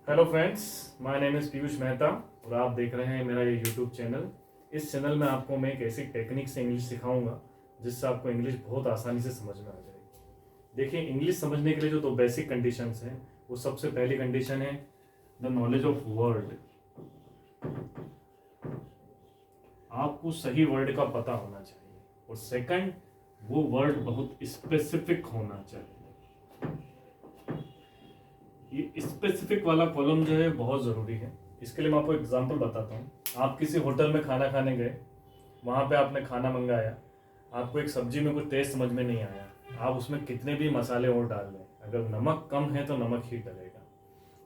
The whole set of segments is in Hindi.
Hello friends, my name is Piyush Mehta और आप देख रहे हैं मेरा ये यूट्यूब चैनल। इस चैनल में आपको मैं एक ऐसी टेक्निक से इंग्लिश सिखाऊंगा जिससे आपको इंग्लिश बहुत आसानी से समझ में आ जाएगी। देखिए, इंग्लिश समझने के लिए जो दो बेसिक कंडीशंस हैं, वो सबसे पहली कंडीशन है द नॉलेज ऑफ वर्ड। आपको सही वर्ड का पता होना चाहिए। और सेकंड, वो वर्ड बहुत स्पेसिफिक होना चाहिए। ये स्पेसिफिक वाला कॉलम जो है बहुत ज़रूरी है। इसके लिए मैं आपको एग्जांपल बताता हूँ। आप किसी होटल में खाना खाने गए, वहाँ पे आपने खाना मंगाया, आपको एक सब्जी में कुछ टेस्ट समझ में नहीं आया, आप उसमें कितने भी मसाले और डाल दें, अगर नमक कम है तो नमक ही डलेगा।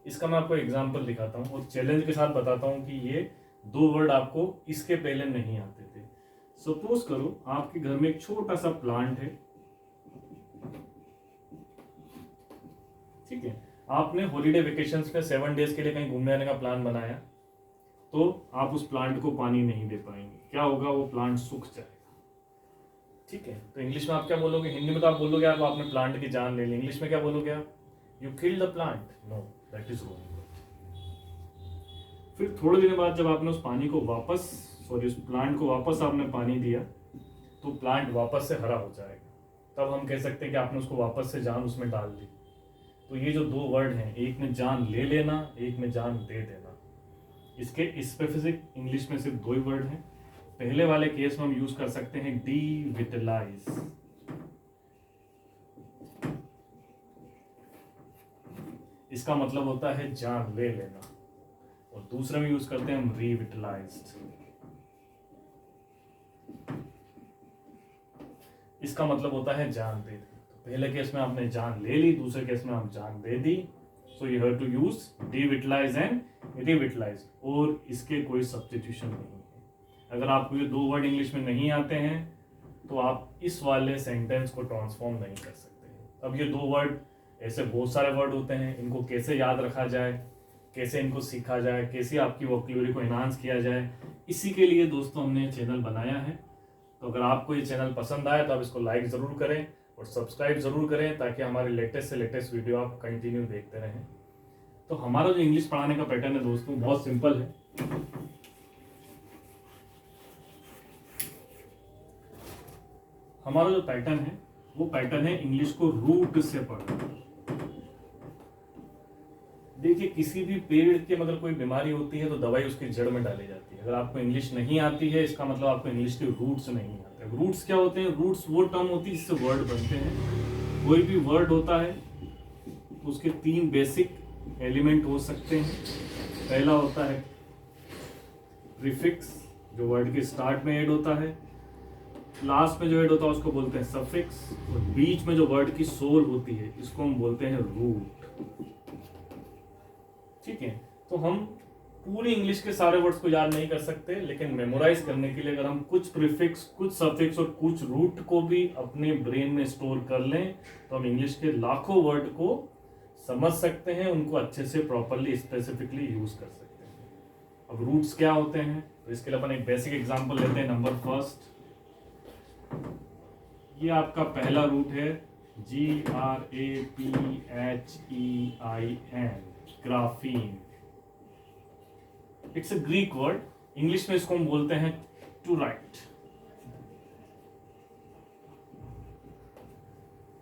इसका मैं आपको एग्जाम्पल दिखाता हूँ और चैलेंज के साथ बताता हूँ कि ये दो वर्ड आपको इसके पहले नहीं आते थे। सपोज करो आपके घर में एक छोटा सा प्लांट है, ठीक है। आपने हॉलीडे वेकेशंस में 7 डेज के लिए कहीं घूमने आने का प्लान बनाया, तो आप उस प्लांट को पानी नहीं दे पाएंगे। क्या होगा? वो प्लांट सूख जाएगा, ठीक है। तो इंग्लिश में आप क्या बोलोगे? हिंदी में तो आप बोलोगे यार वो आपने प्लांट की जान ले ली। इंग्लिश में क्या बोलोगे आप? You kill the plant. No, that is wrong. फिर थोड़े दिन बाद जब आपने उस पानी को वापस उस प्लांट को वापस आपने पानी दिया, तो प्लांट वापस से हरा हो जाएगा। तब हम कह सकते हैं कि आपने उसको वापस से जान उसमें डाल दी। तो ये जो दो वर्ड हैं, एक में जान ले लेना, एक में जान दे देना, इसके स्पेसिफिक इंग्लिश में सिर्फ दो ही वर्ड हैं। पहले वाले केस में हम यूज कर सकते हैं डिविटलाइज, इसका मतलब होता है जान ले लेना। और दूसरे में यूज करते हैं हम रिविटलाइज्ड, इसका मतलब होता है जान दे दी। तो पहले केस में आपने जान ले ली, दूसरे केस में आप जान दे दी। So you have to use devitalize and revitalize, और इसके कोई सब्स्टिट्यूशन नहीं है। अगर आपको ये दो वर्ड इंग्लिश में नहीं आते हैं तो आप इस वाले सेंटेंस को ट्रांसफॉर्म नहीं कर सकते। अब ये दो वर्ड, ऐसे बहुत सारे वर्ड होते हैं, इनको कैसे याद रखा जाए, कैसे इनको सीखा जाए, कैसे आपकी वोकैबुलरी को एनहांस किया जाए, इसी के लिए दोस्तों हमने चैनल बनाया है। तो अगर आपको ये चैनल पसंद आए तो आप इसको लाइक ज़रूर करें और सब्सक्राइब ज़रूर करें, ताकि हमारे लेटेस्ट से लेटेस्ट वीडियो आप कंटिन्यू देखते रहें। तो हमारा जो इंग्लिश पढ़ाने का पैटर्न है दोस्तों, बहुत सिंपल है। हमारा जो पैटर्न है वो पैटर्न है इंग्लिश को रूट से पढ़ना। देखिए, किसी भी पेड़ के अगर कोई बीमारी होती है तो दवाई उसकी जड़ में डाली जाती है। अगर आपको इंग्लिश नहीं आती है, इसका मतलब आपको इंग्लिश के रूट्स नहीं आते। रूट्स क्या होते हैं? रूट्स वो टर्म होती है जिससे वर्ड बनते हैं। कोई भी वर्ड होता है तो उसके 3 बेसिक एलिमेंट हो सकते हैं। पहला होता है प्रीफिक्स, जो वर्ड के स्टार्ट में ऐड होता है। लास्ट में जो ऐड होता है उसको बोलते हैं सफिक्स। और बीच में जो वर्ड की सोल होती है, इसको हम बोलते हैं रूट, ठीक है। तो हम पूरी इंग्लिश के सारे वर्ड्स को याद नहीं कर सकते, लेकिन मेमोराइज करने के लिए अगर हम कुछ प्रीफिक्स, कुछ सफिक्स और कुछ रूट को भी अपने ब्रेन में स्टोर कर लें, तो हम इंग्लिश के लाखों वर्ड को समझ सकते हैं, उनको अच्छे से प्रॉपरली स्पेसिफिकली यूज कर सकते हैं। अब रूट्स क्या होते हैं, तो इसके लिए अपन एक बेसिक एग्जांपल लेते हैं। नंबर फर्स्ट, ये आपका पहला रूट है GRAPHEIN, graphene. It's a Greek word. English में इसको हम बोलते हैं टू राइट।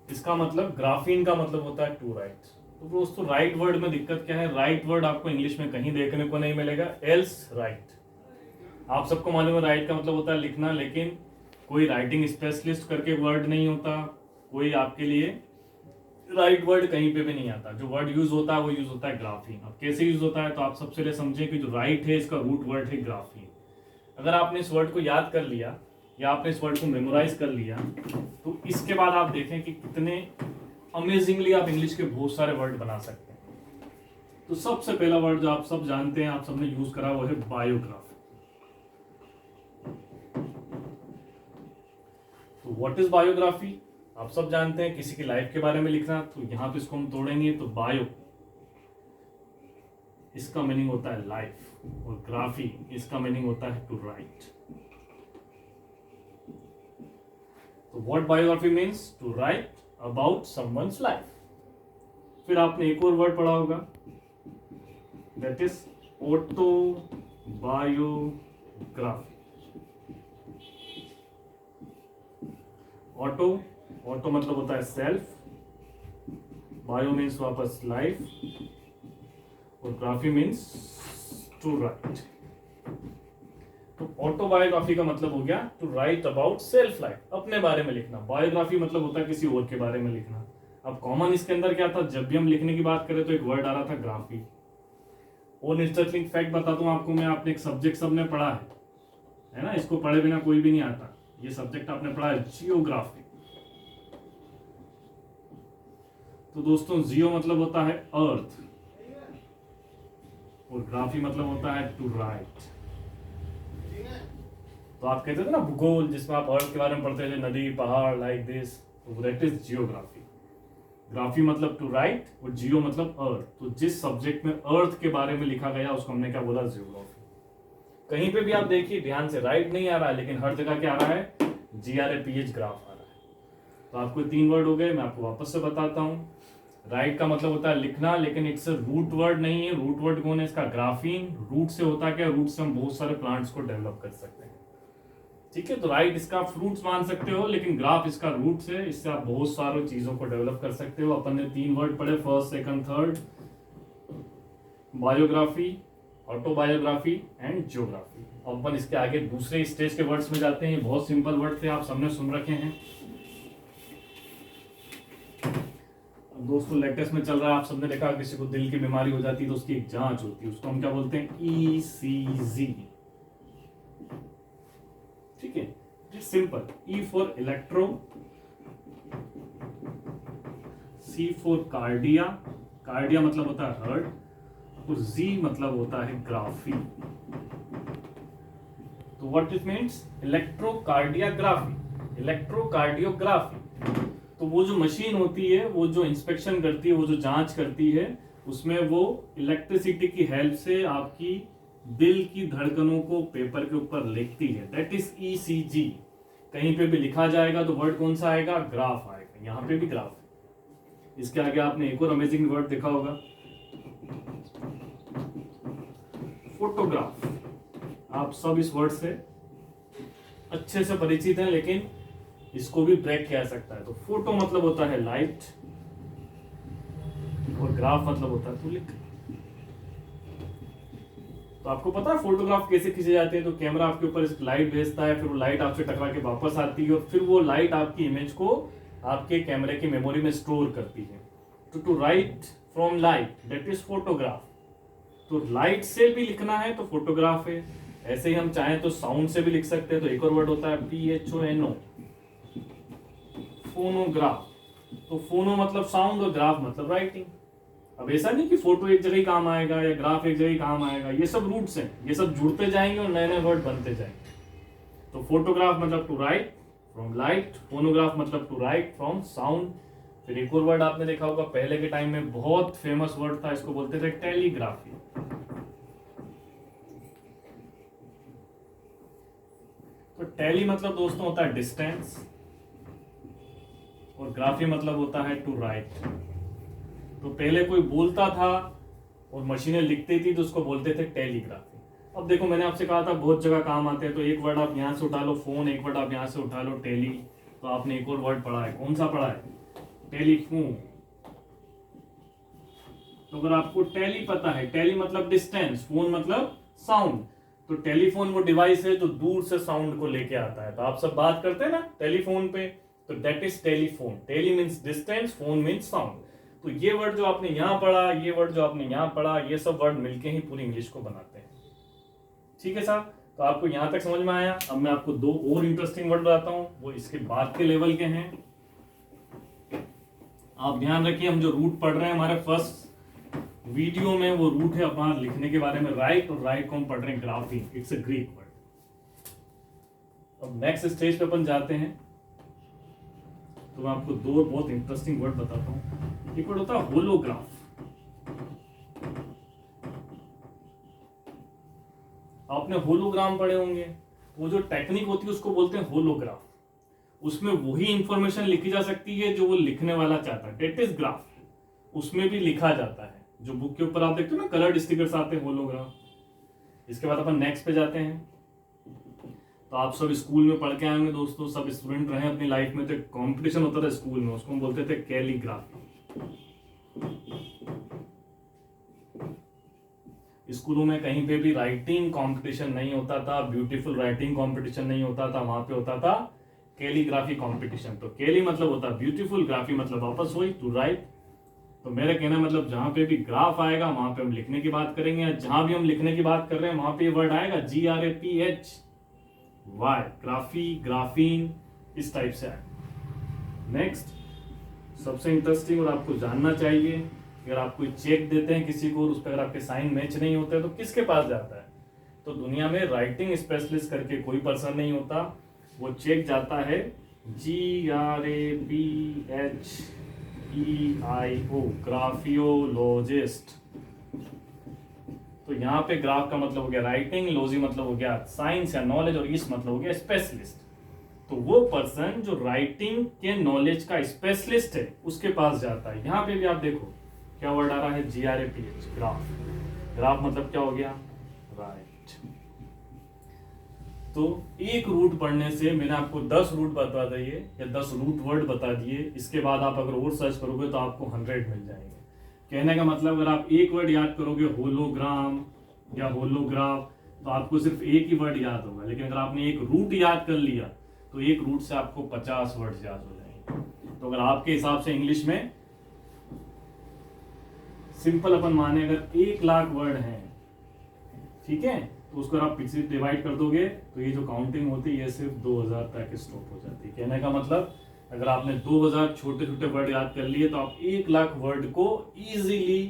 इसका मतलब, ग्राफीन का मतलब होता है टू राइट। तो दोस्तों, राइट वर्ड में दिक्कत क्या है? राइट वर्ड आपको इंग्लिश में कहीं देखने को नहीं मिलेगा, एल्स राइट। आप सबको मालूम है राइट का मतलब होता है लिखना, लेकिन कोई राइटिंग स्पेशलिस्ट करके वर्ड नहीं होता, कोई आपके लिए राइट वर्ड कहीं पे भी नहीं आता। जो वर्ड यूज होता है वो यूज होता है ग्राफीन। अब कैसे यूज होता है, तो आप सबसे पहले समझें कि जो राइट है इसका रूट वर्ड है ग्राफीन। अगर आपने इस वर्ड को याद कर लिया या आपने इस वर्ड को मेमोराइज कर लिया, तो इसके बाद आप देखें कि कितने अमेजिंगली आप इंग्लिश के बहुत सारे वर्ड बना सकते हैं। तो सबसे पहला वर्ड जो आप सब जानते हैं, आप सबने यूज करा, वो है बायोग्राफी। तो व्हाट इज बायोग्राफी? आप सब जानते हैं, किसी की लाइफ के बारे में लिखना। तो यहां पे इसको हम तोड़ेंगे, तो बायो, इसका मीनिंग होता है लाइफ, और ग्राफी, इसका मीनिंग होता है टू राइट। तो what biography means? To write about someone's life. फिर आपने एक और वर्ड पढ़ा होगा, दैट इज ऑटोबायोग्राफी। ऑटो मतलब होता है सेल्फ, बायो मीन्स वापस लाइफ, और ग्राफी मीन्स टू राइट। तो ऑटोबायोग्राफी का मतलब हो गया to write about self life, अपने बारे में लिखना। बायोग्राफी मतलब होता है किसी और के बारे में लिखना। अब कॉमन इसके अंदर क्या था, जब भी हम लिखने की बात करें तो एक वर्ड आ रहा था ग्राफी। और इंटरेस्टिंग फैक्ट बताता हूं आपको मैं, आपने एक सब्जेक्ट सबने पढ़ा है ना, इसको पढ़े बिना कोई भी नहीं आता। ये सब्जेक्ट आपने पढ़ा है जियोग्राफी। तो दोस्तों जियो मतलब होता है अर्थ, और ग्राफी मतलब होता है टू राइट। तो आप कहते थे ना भूगोल, जिसमें आप अर्थ के बारे में पढ़ते थे, नदी पहाड़ लाइक दिस, तो दैट इज जियोग्राफी। ग्राफी मतलब टू राइट और जियो मतलब अर्थ। तो जिस सब्जेक्ट में अर्थ के बारे में लिखा गया उसको हमने क्या बोला, जियोग्राफी। कहीं पे भी आप देखिए ध्यान से, राइट नहीं आ रहा है, लेकिन हर जगह क्या आ रहा है, GRAPH ग्राफ आ रहा है। तो आपको 3 वर्ड हो गए, मैं आपको वापस से बताता हूँ। राइट का मतलब होता है लिखना, लेकिन इट्स रूट वर्ड नहीं है। रूट वर्ड कौन है इसका, ग्राफीन। रूट से होता क्या, रूट से हम बहुत सारे प्लांट्स को डेवलप कर सकते हैं, ठीक है। तो राइट इसका फ्रूट्स मान सकते हो, लेकिन ग्राफ इसका रूट्स है, इससे आप बहुत सारी चीजों को डेवलप कर सकते हो। अपन ने 3 वर्ड पढ़े, first second third, biography, autobiography and geography. अब अपन इसके आगे दूसरे स्टेज के वर्ड्स में जाते हैं। बहुत सिंपल वर्ड थे, आप सबने सुन रखे हैं। दोस्तों लेटेस्ट में चल रहा है, आप सबने देखा किसी को दिल की बीमारी हो जाती है तो उसकी एक जांच होती है, उसको हम क्या बोलते हैं, ECG, ठीक है। It's simple, E for electro, C for cardia, cardia मतलब होता है हार्ट, और Z मतलब होता है ग्राफी। तो what it means, electrocardiography, electrocardiography. तो वो जो मशीन होती है, वो जो इंस्पेक्शन करती है, वो जो जांच करती है, उसमें वो इलेक्ट्रिसिटी की हेल्प से आपकी दिल की धड़कनों को पेपर के ऊपर लिखती है। That is ECG। कहीं पे भी लिखा जाएगा तो वर्ड कौन सा आएगा, ग्राफ आएगा। यहाँ पे भी ग्राफ है। इसके आगे आपने एक और अमेजिंग वर्ड देखा होगा, फोटोग्राफ। आप सब इस वर्ड से अच्छे से परिचित हैं, लेकिन इसको भी ब्रेक किया जा सकता है। तो फोटो मतलब होता है लाइट, और ग्राफ मतलब होता है तुलिक। तो आपको पता है फोटोग्राफ कैसे खींचे जाते हैं। तो कैमरा आपके ऊपर लाइट भेजता है, फिर वो लाइट आपसे टकरा के वापस आती है, और फिर वो लाइट आपकी इमेज को आपके कैमरे की मेमोरी में स्टोर करती है। तो to write from light, that is photograph. तो लाइट से भी लिखना है तो फोटोग्राफ है। ऐसे ही हम चाहें तो साउंड से भी लिख सकते हैं। तो एक और वर्ड होता है PHONO, फोनोग्राफ। तो फोनो मतलब साउंड और ग्राफ मतलब राइटिंग। अब ऐसा नहीं कि फोटो एक जगह ही काम आएगा या ग्राफ एक जगह ही काम आएगा, ये सब रूट्स हैं, ये सब जुड़ते जाएंगे और नए नए वर्ड बनते जाएंगे। तो फोटोग्राफ मतलब to write from light, phonograph मतलब टू राइट फ्रॉम साउंड। फिर एक और वर्ड आपने देखा होगा, पहले के टाइम में बहुत फेमस वर्ड था, इसको बोलते थे टेलीग्राफी। तो टेली मतलब दोस्तों होता है डिस्टेंस, और ग्राफी मतलब होता है टू राइट। तो पहले कोई बोलता था और मशीनें लिखती थी तो उसको बोलते थे टेलीग्राफी। अब देखो मैंने आपसे कहा था बहुत जगह काम आते हैं। तो एक वर्ड आप यहाँ से उठा लो फोन, एक वर्ड आप यहाँ से उठा लो टेली। तो आपने एक और वर्ड पढ़ा है, कौन सा पढ़ा है, टेलीफोन। तो अगर आपको टेली पता है, टेली मतलब डिस्टेंस, फोन मतलब साउंड, तो टेलीफोन वो डिवाइस है जो दूर से साउंड को लेके आता है। तो आप सब बात करते हैं ना टेलीफोन पे, तो that is telephone. Tele means distance, phone means sound. तो ये वर्ड जो आपने यहां पढ़ा, ये वर्ड जो आपने यहां पढ़ा, ये सब वर्ड मिलके ही पूरी इंग्लिश को बनाते हैं, ठीक है साहब। तो आपको यहां तक समझ में आया। अब मैं आपको 2 और इंटरेस्टिंग वर्ड बताता हूं, वो इसके बाद के लेवल के हैं। आप ध्यान रखिए, हम जो रूट पढ़ रहे हैं हमारे फर्स्ट वीडियो में, वो रूट है अपना लिखने के बारे में राइट, और राइट को हम पढ़ रहे हैं graphy, it's a Greek word. अब नेक्स्ट स्टेज पे अपन जाते हैं। तो मैं आपको 2 बहुत इंटरेस्टिंग वर्ड बताता हूं। एक वर्ड होता है होलोग्राफ। आपने होलोग्राम पढ़े होंगे, वो जो टेक्निक होती है उसको बोलते हैं होलोग्राफ। उसमें वही इंफॉर्मेशन लिखी जा सकती है जो वो लिखने वाला चाहता है, डेट इज ग्राफ। उसमें भी लिखा जाता है, जो बुक के ऊपर आप देखते हो ना कलर्ड स्टिकर्स आते हैं होलोग्राम। इसके बाद अपन नेक्स्ट पे जाते हैं। तो आप सब स्कूल में पढ़ के आए होंगे दोस्तों, सब स्टूडेंट रहे अपनी लाइफ में, तो एक कॉम्पिटिशन होता था स्कूल में, उसको हम बोलते थे कैलीग्राफी। स्कूलों में कहीं पे भी राइटिंग कंपटीशन नहीं होता था, ब्यूटीफुल राइटिंग कंपटीशन नहीं होता था, वहां पे होता था कैलीग्राफी कंपटीशन। तो कैली मतलब होता है ब्यूटीफुल, ग्राफी मतलब वापस वही टू राइट। तो मेरा कहना मतलब जहां पे भी ग्राफ आएगा वहां पे हम लिखने की बात करेंगे, या जहां भी हम लिखने की बात कर रहे हैं वहां पे ये वर्ड आएगा GRAPH वाई, ग्राफी, ग्राफीन, इस टाइप से आएगा। नेक्स्ट सबसे इंटरेस्टिंग और आपको जानना चाहिए, अगर आप कोई चेक देते हैं किसी को और उस पर अगर आपके साइन मैच नहीं होते तो किसके पास जाता है? तो दुनिया में राइटिंग स्पेशलिस्ट करके कोई पर्सन नहीं होता, वो चेक जाता है GRAPHEIO, ग्राफियोलॉजिस्ट। तो यहाँ पे ग्राफ का मतलब हो गया राइटिंग, लॉजी मतलब हो गया साइंस या नॉलेज, और इस मतलब हो गया स्पेशलिस्ट। तो वो पर्सन जो राइटिंग के नॉलेज का स्पेशलिस्ट है उसके पास जाता है। यहाँ पे भी आप देखो क्या वर्ड आ रहा है GRAPH, ग्राफ। ग्राफ मतलब क्या हो गया? राइट। तो एक रूट पढ़ने से मैंने आपको 10 रूट बता दिए या 10 रूट वर्ड बता दिए, इसके बाद आप अगर और सर्च करोगे तो आपको 100 मिल जाएंगे। कहने का मतलब अगर आप एक वर्ड याद करोगे होलोग्राम या होलोग्राफ तो आपको सिर्फ एक ही वर्ड याद होगा, लेकिन अगर आपने एक रूट याद कर लिया तो एक रूट से आपको 50 वर्ड याद हो जाएंगे। तो अगर आपके हिसाब से इंग्लिश में सिंपल अपन माने अगर 1 लाख वर्ड हैं, ठीक है, तो उसको आप पिछले डिवाइड कर दोगे तो ये जो काउंटिंग होती है ये सिर्फ 2000 तक स्टॉप हो जाती है। कहने का मतलब अगर आपने 2000 छोटे छोटे वर्ड याद कर लिए तो आप 1 लाख वर्ड को इजीली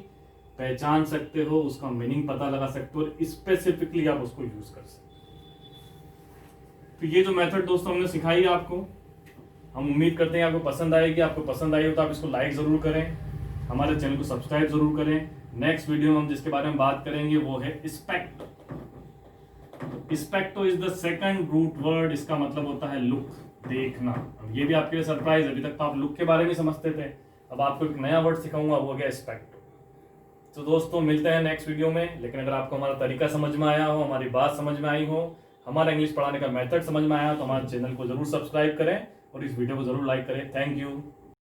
पहचान सकते हो, उसका मीनिंग पता लगा सकते हो और स्पेसिफिकली आप उसको यूज कर सकते हो। तो ये जो मेथड दोस्तों हमने सिखाई आपको, हम उम्मीद करते हैं आपको पसंद आएगी। आपको पसंद आई हो तो आप इसको लाइक जरूर करें, हमारे चैनल को सब्सक्राइब जरूर करें। नेक्स्ट वीडियो में हम जिसके बारे में बात करेंगे वो है specto. Specto is the second root word, इसका मतलब होता है लुक, देखना। अब ये भी आपके लिए सरप्राइज, अभी तक तो आप लुक के बारे में समझते थे, अब आपको एक नया वर्ड सिखाऊंगा, वो हो गया स्पेक्टो। तो दोस्तों मिलते हैं नेक्स्ट वीडियो में। लेकिन अगर आपको हमारा तरीका समझ में आया हो, हमारी बात समझ में आई हो, हमारा इंग्लिश पढ़ाने का मेथड समझ में आया तो हमारे चैनल को जरूर सब्सक्राइब करें और इस वीडियो को जरूर लाइक करें। Thank you.